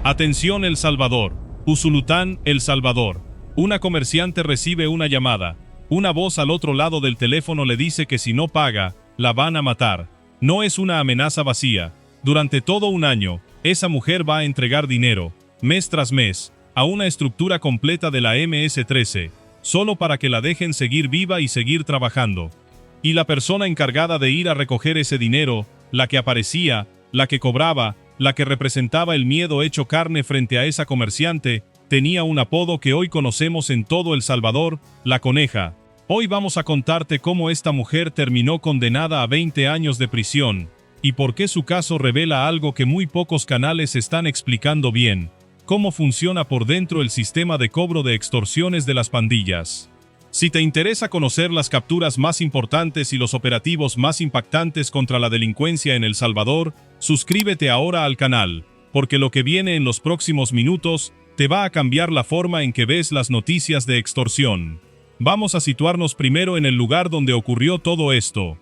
Atención El Salvador. Usulután, El Salvador. Una comerciante recibe una llamada. Una voz al otro lado del teléfono le dice que si no paga, la van a matar. No es una amenaza vacía. Durante todo un año, esa mujer va a entregar dinero, mes tras mes, a una estructura completa de la MS-13, solo para que la dejen seguir viva y seguir trabajando. Y la persona encargada de ir a recoger ese dinero, la que aparecía, la que cobraba, la que representaba el miedo hecho carne frente a esa comerciante, tenía un apodo que hoy conocemos en todo El Salvador, la Coneja. Hoy vamos a contarte cómo esta mujer terminó condenada a 20 años de prisión, y por qué su caso revela algo que muy pocos canales están explicando bien: cómo funciona por dentro el sistema de cobro de extorsiones de las pandillas. Si te interesa conocer las capturas más importantes y los operativos más impactantes contra la delincuencia en El Salvador, suscríbete ahora al canal, porque lo que viene en los próximos minutos te va a cambiar la forma en que ves las noticias de extorsión. Vamos a situarnos primero en el lugar donde ocurrió todo esto.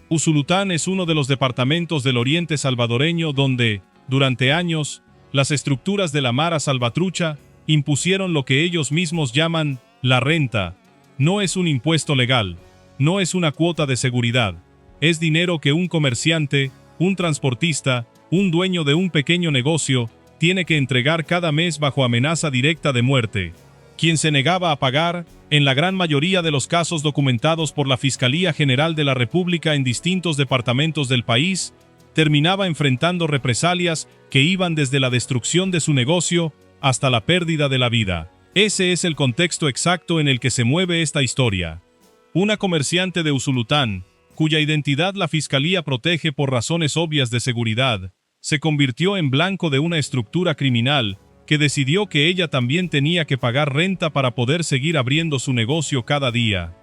Usulután es uno de los departamentos del oriente salvadoreño donde, durante años, las estructuras de la Mara Salvatrucha impusieron lo que ellos mismos llaman la renta. No es un impuesto legal, no es una cuota de seguridad, es dinero que un comerciante, un transportista, un dueño de un pequeño negocio, tiene que entregar cada mes bajo amenaza directa de muerte. Quien se negaba a pagar, en la gran mayoría de los casos documentados por la Fiscalía General de la República en distintos departamentos del país, terminaba enfrentando represalias que iban desde la destrucción de su negocio hasta la pérdida de la vida. Ese es el contexto exacto en el que se mueve esta historia. Una comerciante de Usulután, cuya identidad la Fiscalía protege por razones obvias de seguridad, se convirtió en blanco de una estructura criminal que decidió que ella también tenía que pagar renta para poder seguir abriendo su negocio cada día.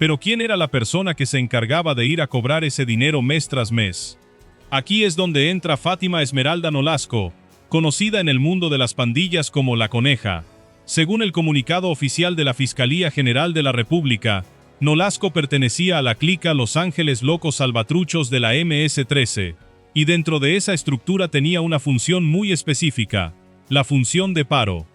Pero ¿quién era la persona que se encargaba de ir a cobrar ese dinero mes tras mes? Aquí es donde entra Fátima Esmeralda Nolasco, conocida en el mundo de las pandillas como La Coneja. Según el comunicado oficial de la Fiscalía General de la República, Nolasco pertenecía a la clica Los Ángeles Locos Salvatruchos de la MS-13, y dentro de esa estructura tenía una función muy específica: la función de paro.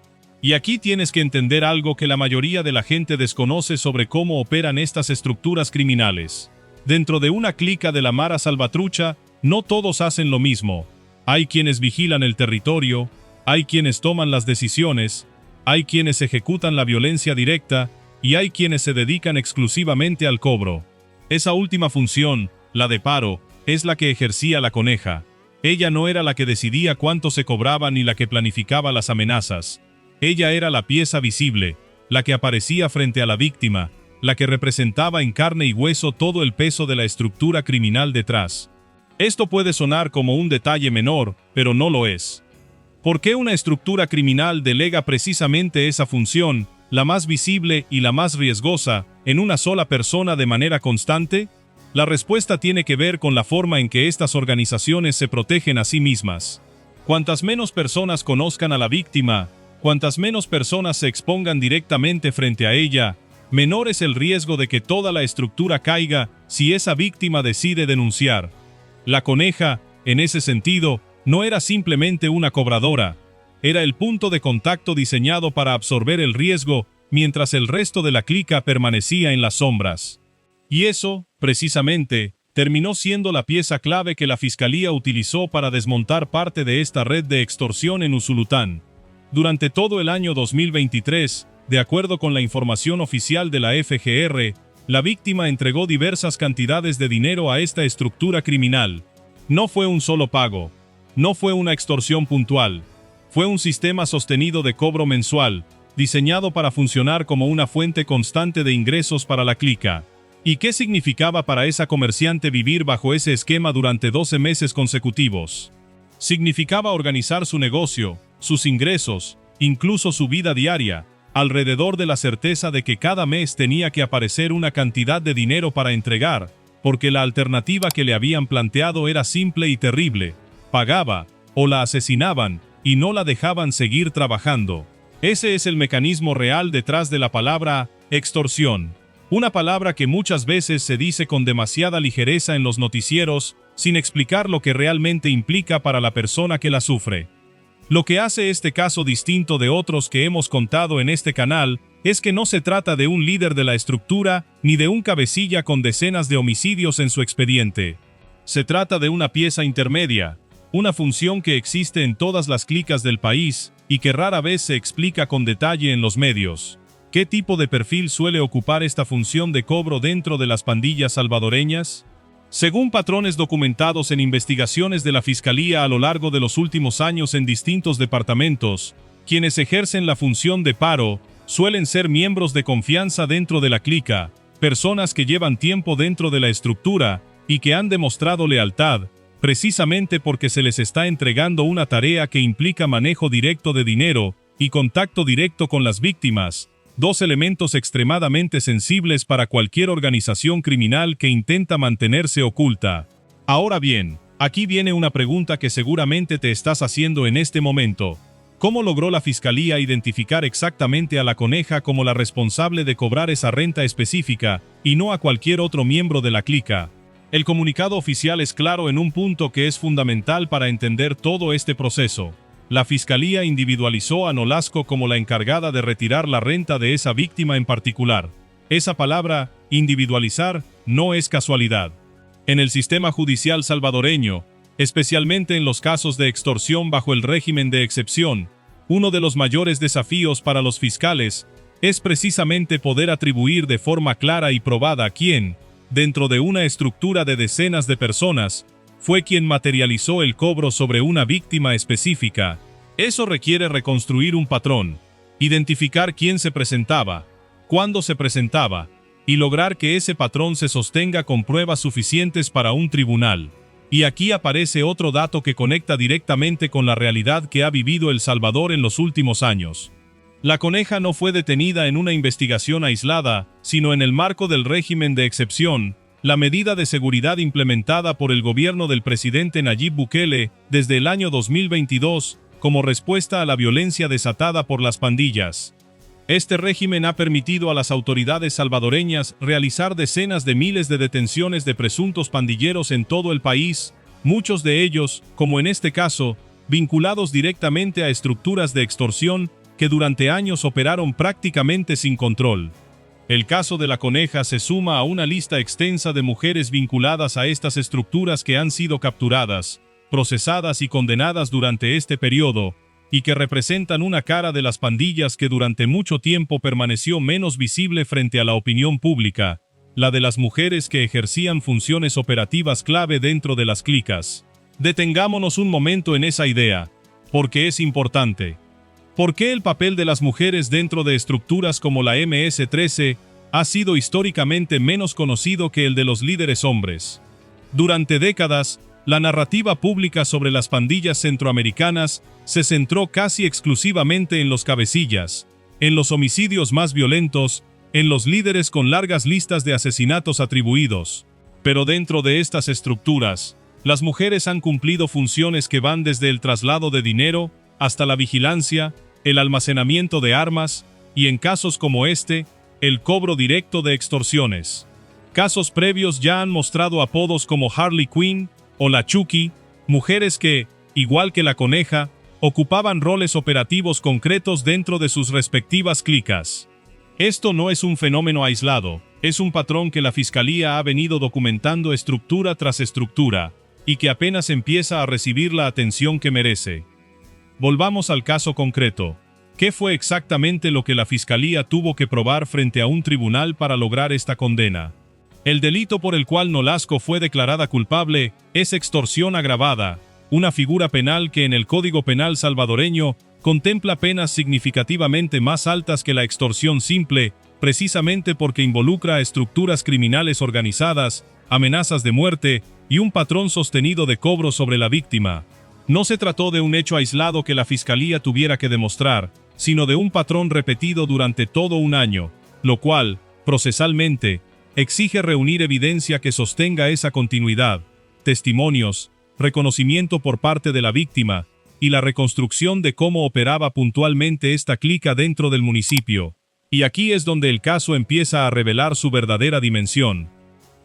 Y aquí tienes que entender algo que la mayoría de la gente desconoce sobre cómo operan estas estructuras criminales. Dentro de una clica de la Mara Salvatrucha, no todos hacen lo mismo. Hay quienes vigilan el territorio, hay quienes toman las decisiones, hay quienes ejecutan la violencia directa, y hay quienes se dedican exclusivamente al cobro. Esa última función, la de paro, es la que ejercía La Coneja. Ella no era la que decidía cuánto se cobraba ni la que planificaba las amenazas. Ella era la pieza visible, la que aparecía frente a la víctima, la que representaba en carne y hueso todo el peso de la estructura criminal detrás. Esto puede sonar como un detalle menor, pero no lo es. ¿Por qué una estructura criminal delega precisamente esa función, la más visible y la más riesgosa, en una sola persona de manera constante? La respuesta tiene que ver con la forma en que estas organizaciones se protegen a sí mismas. Cuantas menos personas conozcan a la víctima, cuantas menos personas se expongan directamente frente a ella, menor es el riesgo de que toda la estructura caiga si esa víctima decide denunciar. La Coneja, en ese sentido, no era simplemente una cobradora, era el punto de contacto diseñado para absorber el riesgo mientras el resto de la clica permanecía en las sombras. Y eso, precisamente, terminó siendo la pieza clave que la Fiscalía utilizó para desmontar parte de esta red de extorsión en Usulután. Durante todo el año 2023, de acuerdo con la información oficial de la FGR, la víctima entregó diversas cantidades de dinero a esta estructura criminal. No fue un solo pago, no fue una extorsión puntual, fue un sistema sostenido de cobro mensual, diseñado para funcionar como una fuente constante de ingresos para la clica. ¿Y qué significaba para esa comerciante vivir bajo ese esquema durante 12 meses consecutivos? Significaba organizar su negocio, sus ingresos, incluso su vida diaria, alrededor de la certeza de que cada mes tenía que aparecer una cantidad de dinero para entregar, porque la alternativa que le habían planteado era simple y terrible: pagaba, o la asesinaban, y no la dejaban seguir trabajando. Ese es el mecanismo real detrás de la palabra extorsión. Una palabra que muchas veces se dice con demasiada ligereza en los noticieros, sin explicar lo que realmente implica para la persona que la sufre. Lo que hace este caso distinto de otros que hemos contado en este canal es que no se trata de un líder de la estructura ni de un cabecilla con decenas de homicidios en su expediente. Se trata de una pieza intermedia, una función que existe en todas las clicas del país y que rara vez se explica con detalle en los medios. ¿Qué tipo de perfil suele ocupar esta función de cobro dentro de las pandillas salvadoreñas? Según patrones documentados en investigaciones de la Fiscalía a lo largo de los últimos años en distintos departamentos, quienes ejercen la función de paro suelen ser miembros de confianza dentro de la clica, personas que llevan tiempo dentro de la estructura y que han demostrado lealtad, precisamente porque se les está entregando una tarea que implica manejo directo de dinero y contacto directo con las víctimas, dos elementos extremadamente sensibles para cualquier organización criminal que intenta mantenerse oculta. Ahora bien, aquí viene una pregunta que seguramente te estás haciendo en este momento. ¿Cómo logró la Fiscalía identificar exactamente a la Coneja como la responsable de cobrar esa renta específica y no a cualquier otro miembro de la clica? El comunicado oficial es claro en un punto que es fundamental para entender todo este proceso. La Fiscalía individualizó a Nolasco como la encargada de retirar la renta de esa víctima en particular. Esa palabra, individualizar, no es casualidad. En el sistema judicial salvadoreño, especialmente en los casos de extorsión bajo el régimen de excepción, uno de los mayores desafíos para los fiscales es precisamente poder atribuir de forma clara y probada quién, dentro de una estructura de decenas de personas, fue quien materializó el cobro sobre una víctima específica. Eso requiere reconstruir un patrón, identificar quién se presentaba, cuándo se presentaba, y lograr que ese patrón se sostenga con pruebas suficientes para un tribunal. Y aquí aparece otro dato que conecta directamente con la realidad que ha vivido El Salvador en los últimos años. La Coneja no fue detenida en una investigación aislada, sino en el marco del régimen de excepción, la medida de seguridad implementada por el gobierno del presidente Nayib Bukele desde el año 2022 como respuesta a la violencia desatada por las pandillas. Este régimen ha permitido a las autoridades salvadoreñas realizar decenas de miles de detenciones de presuntos pandilleros en todo el país, muchos de ellos, como en este caso, vinculados directamente a estructuras de extorsión que durante años operaron prácticamente sin control. El caso de la Coneja se suma a una lista extensa de mujeres vinculadas a estas estructuras que han sido capturadas, procesadas y condenadas durante este periodo, y que representan una cara de las pandillas que durante mucho tiempo permaneció menos visible frente a la opinión pública, la de las mujeres que ejercían funciones operativas clave dentro de las clicas. Detengámonos un momento en esa idea, porque es importante. ¿Por qué el papel de las mujeres dentro de estructuras como la MS-13 ha sido históricamente menos conocido que el de los líderes hombres? Durante décadas, la narrativa pública sobre las pandillas centroamericanas se centró casi exclusivamente en los cabecillas, en los homicidios más violentos, en los líderes con largas listas de asesinatos atribuidos. Pero dentro de estas estructuras, las mujeres han cumplido funciones que van desde el traslado de dinero hasta la vigilancia, el almacenamiento de armas y, en casos como este, el cobro directo de extorsiones. Casos previos ya han mostrado apodos como Harley Quinn o la Chucky, mujeres que, igual que la Coneja, ocupaban roles operativos concretos dentro de sus respectivas clicas. Esto no es un fenómeno aislado, es un patrón que la Fiscalía ha venido documentando estructura tras estructura, y que apenas empieza a recibir la atención que merece. Volvamos al caso concreto. ¿Qué fue exactamente lo que la Fiscalía tuvo que probar frente a un tribunal para lograr esta condena? El delito por el cual Nolasco fue declarada culpable es extorsión agravada, una figura penal que en el Código Penal salvadoreño contempla penas significativamente más altas que la extorsión simple, precisamente porque involucra a estructuras criminales organizadas, amenazas de muerte y un patrón sostenido de cobro sobre la víctima. No se trató de un hecho aislado que la Fiscalía tuviera que demostrar, sino de un patrón repetido durante todo un año, lo cual, procesalmente, exige reunir evidencia que sostenga esa continuidad, testimonios, reconocimiento por parte de la víctima, y la reconstrucción de cómo operaba puntualmente esta clica dentro del municipio. Y aquí es donde el caso empieza a revelar su verdadera dimensión.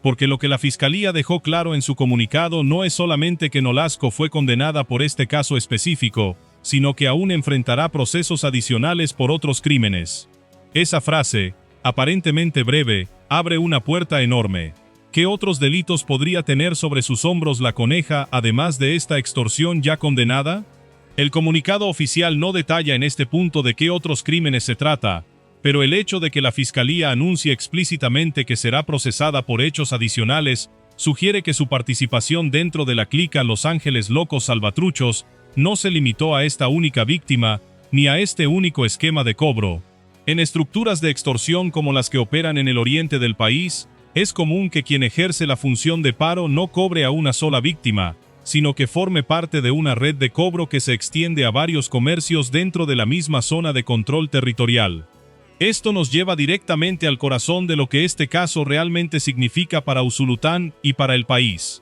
Porque lo que la Fiscalía dejó claro en su comunicado no es solamente que Nolasco fue condenada por este caso específico, sino que aún enfrentará procesos adicionales por otros crímenes. Esa frase, aparentemente breve, abre una puerta enorme. ¿Qué otros delitos podría tener sobre sus hombros la coneja, además de esta extorsión ya condenada? El comunicado oficial no detalla en este punto de qué otros crímenes se trata, pero el hecho de que la Fiscalía anuncie explícitamente que será procesada por hechos adicionales sugiere que su participación dentro de la clica Los Ángeles Locos Salvatruchos no se limitó a esta única víctima, ni a este único esquema de cobro. En estructuras de extorsión como las que operan en el oriente del país, es común que quien ejerce la función de paro no cobre a una sola víctima, sino que forme parte de una red de cobro que se extiende a varios comercios dentro de la misma zona de control territorial. Esto nos lleva directamente al corazón de lo que este caso realmente significa para Usulután y para el país.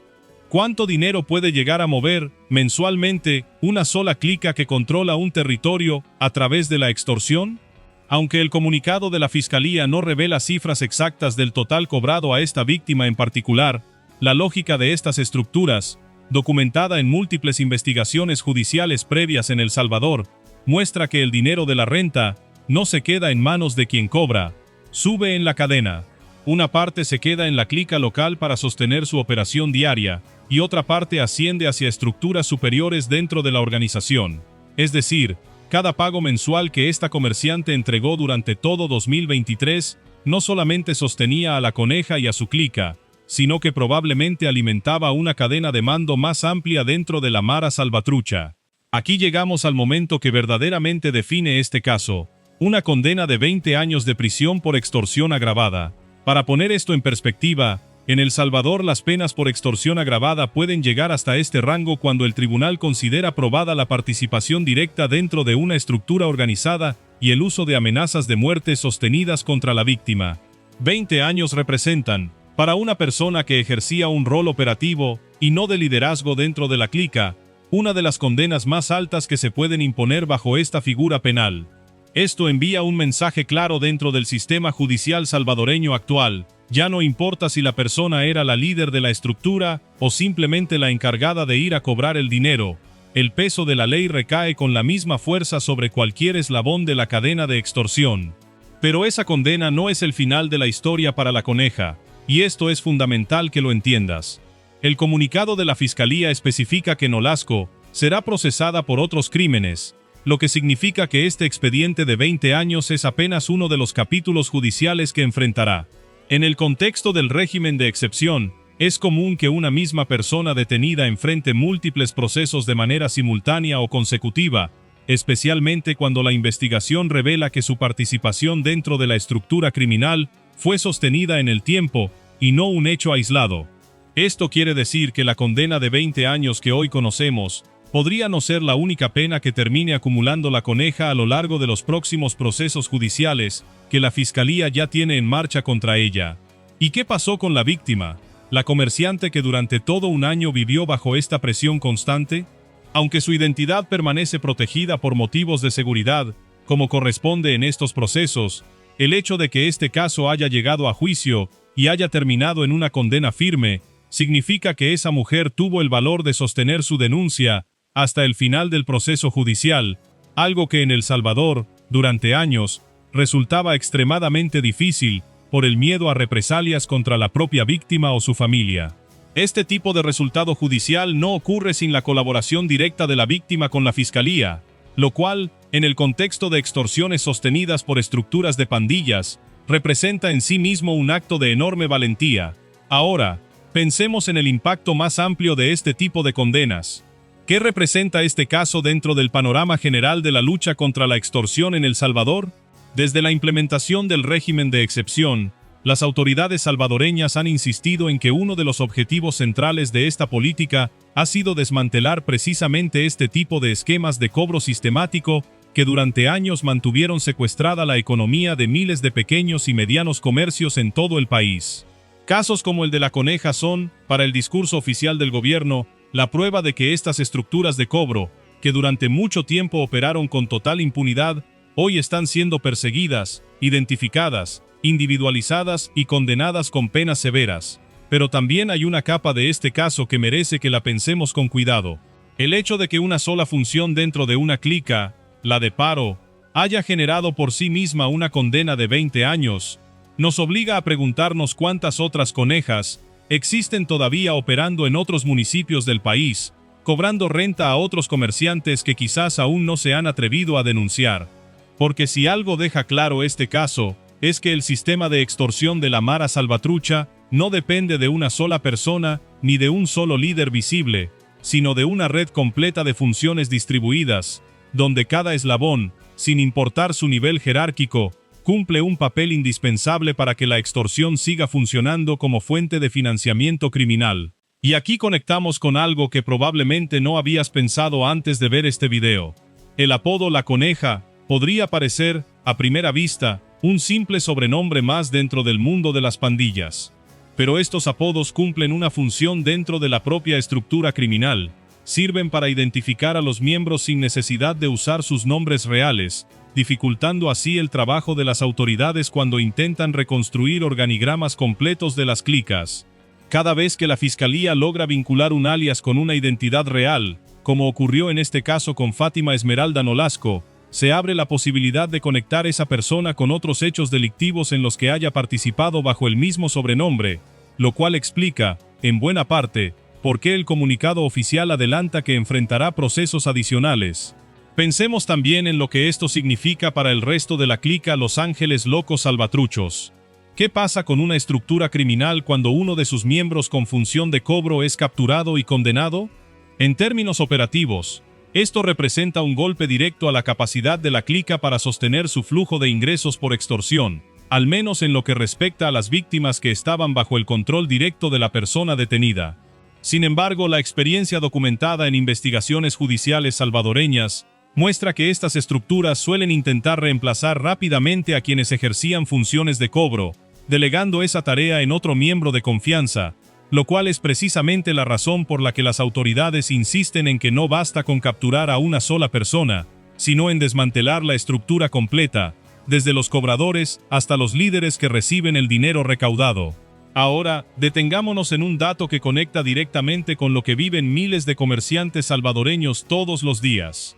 ¿Cuánto dinero puede llegar a mover, mensualmente, una sola clica que controla un territorio a través de la extorsión? Aunque el comunicado de la Fiscalía no revela cifras exactas del total cobrado a esta víctima en particular, la lógica de estas estructuras, documentada en múltiples investigaciones judiciales previas en El Salvador, muestra que el dinero de la renta no se queda en manos de quien cobra, sube en la cadena. Una parte se queda en la clica local para sostener su operación diaria, y otra parte asciende hacia estructuras superiores dentro de la organización. Es decir, cada pago mensual que esta comerciante entregó durante todo 2023 no solamente sostenía a la coneja y a su clica, sino que probablemente alimentaba una cadena de mando más amplia dentro de la Mara Salvatrucha. Aquí llegamos al momento que verdaderamente define este caso, una condena de 20 años de prisión por extorsión agravada. Para poner esto en perspectiva, en El Salvador las penas por extorsión agravada pueden llegar hasta este rango cuando el tribunal considera probada la participación directa dentro de una estructura organizada y el uso de amenazas de muerte sostenidas contra la víctima. 20 años representan, para una persona que ejercía un rol operativo y no de liderazgo dentro de la clica, una de las condenas más altas que se pueden imponer bajo esta figura penal. Esto envía un mensaje claro dentro del sistema judicial salvadoreño actual. Ya no importa si la persona era la líder de la estructura o simplemente la encargada de ir a cobrar el dinero, el peso de la ley recae con la misma fuerza sobre cualquier eslabón de la cadena de extorsión. Pero esa condena no es el final de la historia para la coneja, y esto es fundamental que lo entiendas. El comunicado de la Fiscalía especifica que Nolasco será procesada por otros crímenes, lo que significa que este expediente de 20 años es apenas uno de los capítulos judiciales que enfrentará. En el contexto del régimen de excepción, es común que una misma persona detenida enfrente múltiples procesos de manera simultánea o consecutiva, especialmente cuando la investigación revela que su participación dentro de la estructura criminal fue sostenida en el tiempo y no un hecho aislado. Esto quiere decir que la condena de 20 años que hoy conocemos podría no ser la única pena que termine acumulando la coneja a lo largo de los próximos procesos judiciales que la Fiscalía ya tiene en marcha contra ella. ¿Y qué pasó con la víctima, la comerciante que durante todo un año vivió bajo esta presión constante? Aunque su identidad permanece protegida por motivos de seguridad, como corresponde en estos procesos, el hecho de que este caso haya llegado a juicio y haya terminado en una condena firme, significa que esa mujer tuvo el valor de sostener su denuncia hasta el final del proceso judicial, algo que en El Salvador, durante años, resultaba extremadamente difícil por el miedo a represalias contra la propia víctima o su familia. Este tipo de resultado judicial no ocurre sin la colaboración directa de la víctima con la Fiscalía, lo cual, en el contexto de extorsiones sostenidas por estructuras de pandillas, representa en sí mismo un acto de enorme valentía. Ahora, pensemos en el impacto más amplio de este tipo de condenas. ¿Qué representa este caso dentro del panorama general de la lucha contra la extorsión en El Salvador? Desde la implementación del régimen de excepción, las autoridades salvadoreñas han insistido en que uno de los objetivos centrales de esta política ha sido desmantelar precisamente este tipo de esquemas de cobro sistemático que durante años mantuvieron secuestrada la economía de miles de pequeños y medianos comercios en todo el país. Casos como el de la coneja son, para el discurso oficial del gobierno, la prueba de que estas estructuras de cobro, que durante mucho tiempo operaron con total impunidad, hoy están siendo perseguidas, identificadas, individualizadas y condenadas con penas severas. Pero también hay una capa de este caso que merece que la pensemos con cuidado. El hecho de que una sola función dentro de una clica, la de paro, haya generado por sí misma una condena de 20 años, nos obliga a preguntarnos cuántas otras conejas existen todavía operando en otros municipios del país, cobrando renta a otros comerciantes que quizás aún no se han atrevido a denunciar. Porque si algo deja claro este caso, es que el sistema de extorsión de la Mara Salvatrucha no depende de una sola persona ni de un solo líder visible, sino de una red completa de funciones distribuidas, donde cada eslabón, sin importar su nivel jerárquico, cumple un papel indispensable para que la extorsión siga funcionando como fuente de financiamiento criminal. Y aquí conectamos con algo que probablemente no habías pensado antes de ver este video. El apodo La Coneja podría parecer, a primera vista, un simple sobrenombre más dentro del mundo de las pandillas. Pero estos apodos cumplen una función dentro de la propia estructura criminal. Sirven para identificar a los miembros sin necesidad de usar sus nombres reales, dificultando así el trabajo de las autoridades cuando intentan reconstruir organigramas completos de las clicas. Cada vez que la fiscalía logra vincular un alias con una identidad real, como ocurrió en este caso con Fátima Esmeralda Nolasco, se abre la posibilidad de conectar esa persona con otros hechos delictivos en los que haya participado bajo el mismo sobrenombre, lo cual explica, en buena parte, por qué el comunicado oficial adelanta que enfrentará procesos adicionales. Pensemos también en lo que esto significa para el resto de la clica Los Ángeles Locos Salvatruchos. ¿Qué pasa con una estructura criminal cuando uno de sus miembros con función de cobro es capturado y condenado? En términos operativos, esto representa un golpe directo a la capacidad de la clica para sostener su flujo de ingresos por extorsión, al menos en lo que respecta a las víctimas que estaban bajo el control directo de la persona detenida. Sin embargo, la experiencia documentada en investigaciones judiciales salvadoreñas muestra que estas estructuras suelen intentar reemplazar rápidamente a quienes ejercían funciones de cobro, delegando esa tarea en otro miembro de confianza, lo cual es precisamente la razón por la que las autoridades insisten en que no basta con capturar a una sola persona, sino en desmantelar la estructura completa, desde los cobradores hasta los líderes que reciben el dinero recaudado. Ahora, detengámonos en un dato que conecta directamente con lo que viven miles de comerciantes salvadoreños todos los días.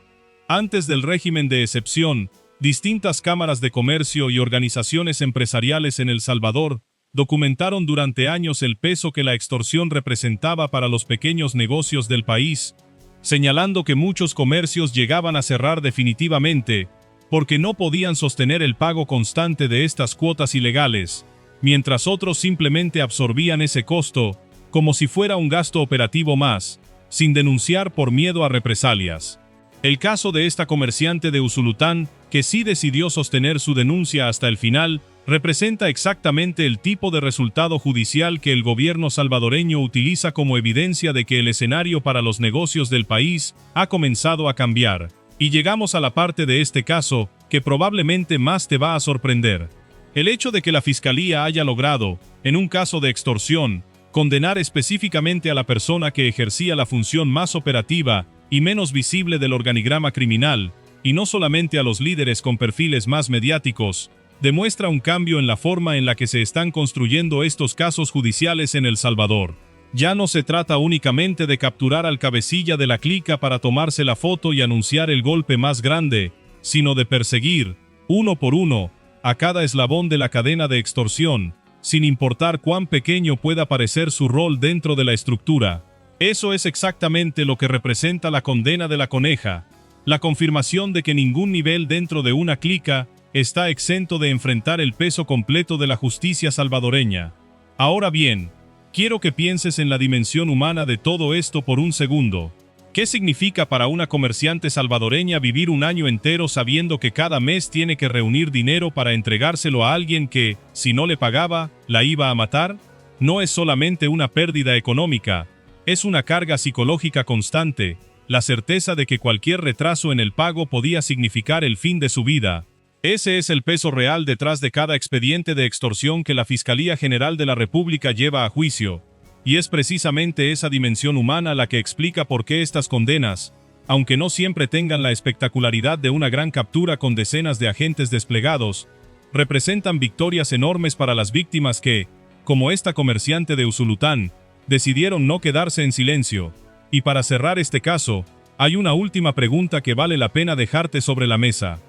Antes del régimen de excepción, distintas cámaras de comercio y organizaciones empresariales en El Salvador documentaron durante años el peso que la extorsión representaba para los pequeños negocios del país, señalando que muchos comercios llegaban a cerrar definitivamente porque no podían sostener el pago constante de estas cuotas ilegales, mientras otros simplemente absorbían ese costo como si fuera un gasto operativo más, sin denunciar por miedo a represalias. El caso de esta comerciante de Usulután, que sí decidió sostener su denuncia hasta el final, representa exactamente el tipo de resultado judicial que el gobierno salvadoreño utiliza como evidencia de que el escenario para los negocios del país ha comenzado a cambiar. Y llegamos a la parte de este caso que probablemente más te va a sorprender. El hecho de que la fiscalía haya logrado, en un caso de extorsión, condenar específicamente a la persona que ejercía la función más operativa y menos visible del organigrama criminal, y no solamente a los líderes con perfiles más mediáticos, demuestra un cambio en la forma en la que se están construyendo estos casos judiciales en El Salvador. Ya no se trata únicamente de capturar al cabecilla de la clica para tomarse la foto y anunciar el golpe más grande, sino de perseguir, uno por uno, a cada eslabón de la cadena de extorsión, sin importar cuán pequeño pueda parecer su rol dentro de la estructura. Eso es exactamente lo que representa la condena de La Coneja, la confirmación de que ningún nivel dentro de una clica está exento de enfrentar el peso completo de la justicia salvadoreña. Ahora bien, quiero que pienses en la dimensión humana de todo esto por un segundo. ¿Qué significa para una comerciante salvadoreña vivir un año entero sabiendo que cada mes tiene que reunir dinero para entregárselo a alguien que, si no le pagaba, la iba a matar? No es solamente una pérdida económica, es una carga psicológica constante, la certeza de que cualquier retraso en el pago podía significar el fin de su vida. Ese es el peso real detrás de cada expediente de extorsión que la Fiscalía General de la República lleva a juicio, y es precisamente esa dimensión humana la que explica por qué estas condenas, aunque no siempre tengan la espectacularidad de una gran captura con decenas de agentes desplegados, representan victorias enormes para las víctimas que, como esta comerciante de Usulután, decidieron no quedarse en silencio. Y para cerrar este caso, hay una última pregunta que vale la pena dejarte sobre la mesa.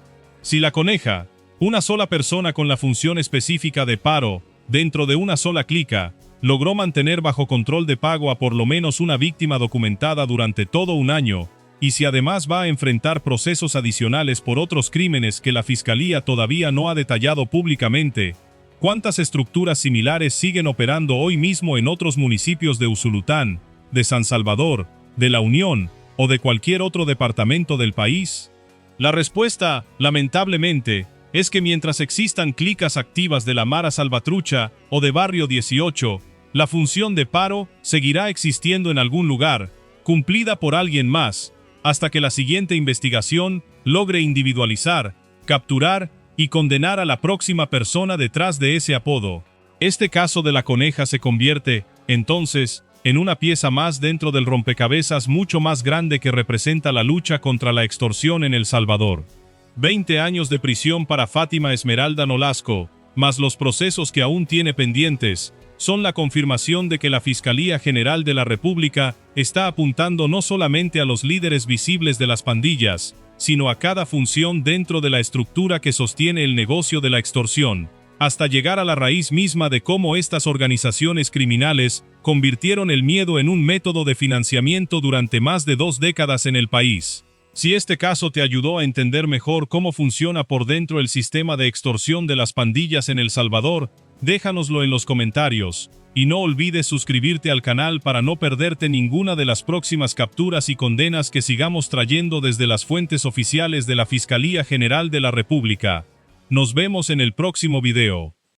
Si La Coneja, una sola persona con la función específica de paro, dentro de una sola clica, logró mantener bajo control de pago a por lo menos una víctima documentada durante todo un año, y si además va a enfrentar procesos adicionales por otros crímenes que la Fiscalía todavía no ha detallado públicamente, ¿cuántas estructuras similares siguen operando hoy mismo en otros municipios de Usulután, de San Salvador, de La Unión o de cualquier otro departamento del país? La respuesta, lamentablemente, es que mientras existan clicas activas de la Mara Salvatrucha o de Barrio 18, la función de paro seguirá existiendo en algún lugar, cumplida por alguien más, hasta que la siguiente investigación logre individualizar, capturar y condenar a la próxima persona detrás de ese apodo. Este caso de La Coneja se convierte, entonces, en una pieza más dentro del rompecabezas mucho más grande que representa la lucha contra la extorsión en El Salvador. 20 años de prisión para Fátima Esmeralda Nolasco, más los procesos que aún tiene pendientes, son la confirmación de que la Fiscalía General de la República está apuntando no solamente a los líderes visibles de las pandillas, sino a cada función dentro de la estructura que sostiene el negocio de la extorsión, hasta llegar a la raíz misma de cómo estas organizaciones criminales convirtieron el miedo en un método de financiamiento durante más de 2 décadas en el país. Si este caso te ayudó a entender mejor cómo funciona por dentro el sistema de extorsión de las pandillas en El Salvador, déjanoslo en los comentarios, y no olvides suscribirte al canal para no perderte ninguna de las próximas capturas y condenas que sigamos trayendo desde las fuentes oficiales de la Fiscalía General de la República. Nos vemos en el próximo video.